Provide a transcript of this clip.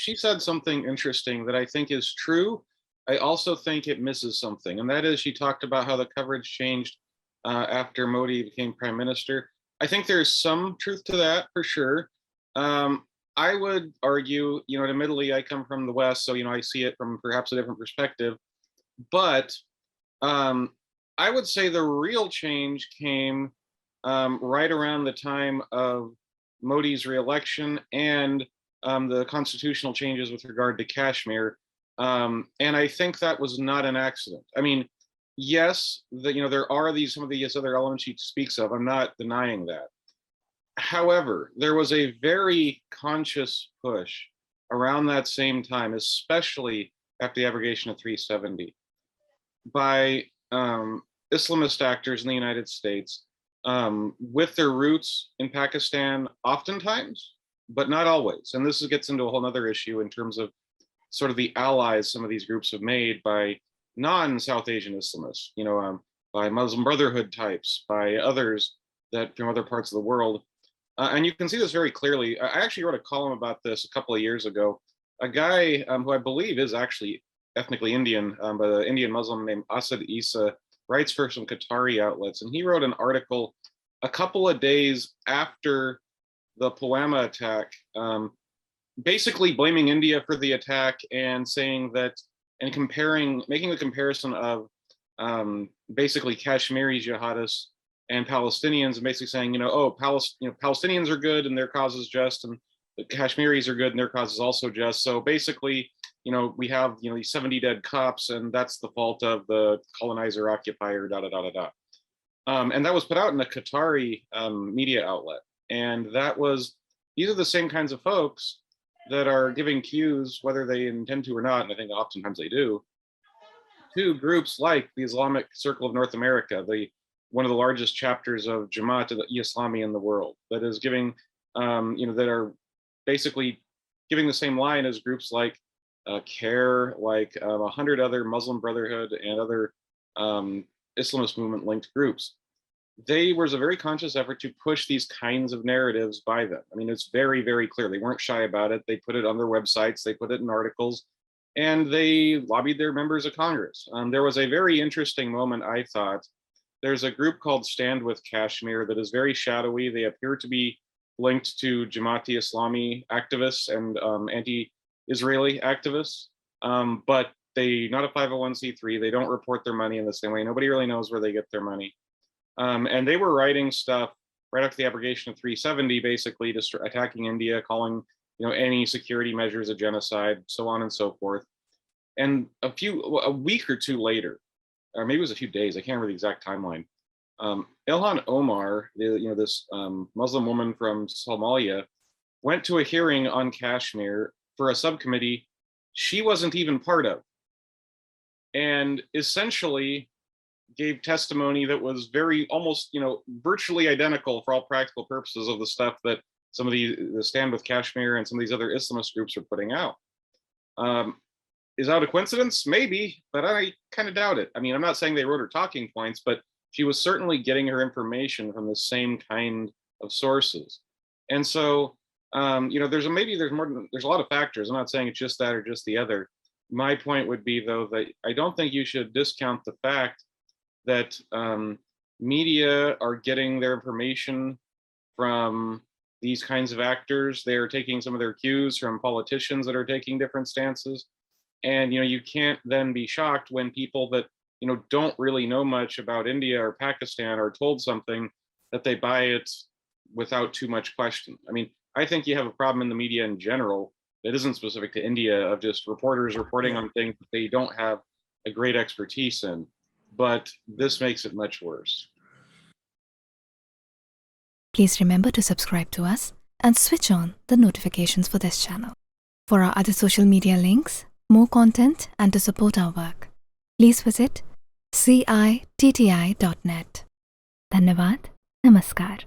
she said something interesting that I think is true. I also think it misses something, and that is she talked about how the coverage changed after Modi became prime minister. I think there's some truth to that for sure. Um, I would argue, admittedly, I come from the West, so I see it from perhaps a different perspective. But um, I would say the real change came right around the time of Modi's reelection and the constitutional changes with regard to Kashmir. And I think that was not an accident. I mean, yes, there are some of these other elements she speaks of. I'm not denying that. However, there was a very conscious push around that same time, especially after the abrogation of 370, by Islamist actors in the United States with their roots in Pakistan, oftentimes, but not always. And this gets into a whole other issue in terms of sort of the allies some of these groups have made by non-South Asian Islamists, by Muslim Brotherhood types, by others that from other parts of the world. And you can see this very clearly. I actually wrote a column about this a couple of years ago. A guy who I believe is actually ethnically Indian, but an Indian Muslim named Asad Isa, writes for some Qatari outlets. And he wrote an article a couple of days after the Pulwama attack, basically blaming India for the attack and saying that, and making the comparison of basically Kashmiri jihadists and Palestinians, and basically saying, Palestinians are good and their cause is just, and the Kashmiris are good and their cause is also just. So basically, we have these 70 dead cops, and that's the fault of the colonizer, occupier, da da da da da. And that was put out in a Qatari media outlet, and these are the same kinds of folks that are giving cues, whether they intend to or not, and I think oftentimes they do, to groups like the Islamic Circle of North America, one of the largest chapters of Jamaat Islami in the world, that is giving, that are basically giving the same line as groups like CARE, like 100 other Muslim Brotherhood and other Islamist movement linked groups. There was a very conscious effort to push these kinds of narratives by them. I mean, it's very, very clear. They weren't shy about it. They put it on their websites, they put it in articles, and they lobbied their members of Congress. There was a very interesting moment, I thought. There's a group called Stand with Kashmir that is very shadowy. They appear to be linked to Jamaati Islami activists and anti-Israeli activists, but they're not a 501c3. They don't report their money in the same way. Nobody really knows where they get their money. And they were writing stuff right after the abrogation of 370, basically just attacking India, calling any security measures a genocide, so on and so forth. And a week or two later, or maybe it was a few days, I can't remember the exact timeline. Ilhan Omar, this Muslim woman from Somalia, went to a hearing on Kashmir for a subcommittee she wasn't even part of, and essentially gave testimony that was almost virtually identical for all practical purposes of the stuff that some of the Stand with Kashmir and some of these other Islamist groups are putting out. Is that a coincidence? Maybe, but I kind of doubt it. I mean, I'm not saying they wrote her talking points, but she was certainly getting her information from the same kind of sources. And so, there's a lot of factors. I'm not saying it's just that or just the other. My point would be, though, that I don't think you should discount the fact that media are getting their information from these kinds of actors. They're taking some of their cues from politicians that are taking different stances. And you can't then be shocked when people that don't really know much about India or Pakistan are told something that they buy it without too much question. I mean, I think you have a problem in the media in general that isn't specific to India, of just reporters reporting on things that they don't have a great expertise in. But this makes it much worse. Please remember to subscribe to us and switch on the notifications for this channel. For our other social media links, more content, and to support our work, please visit citti.net. Dhanyavad. Namaskar.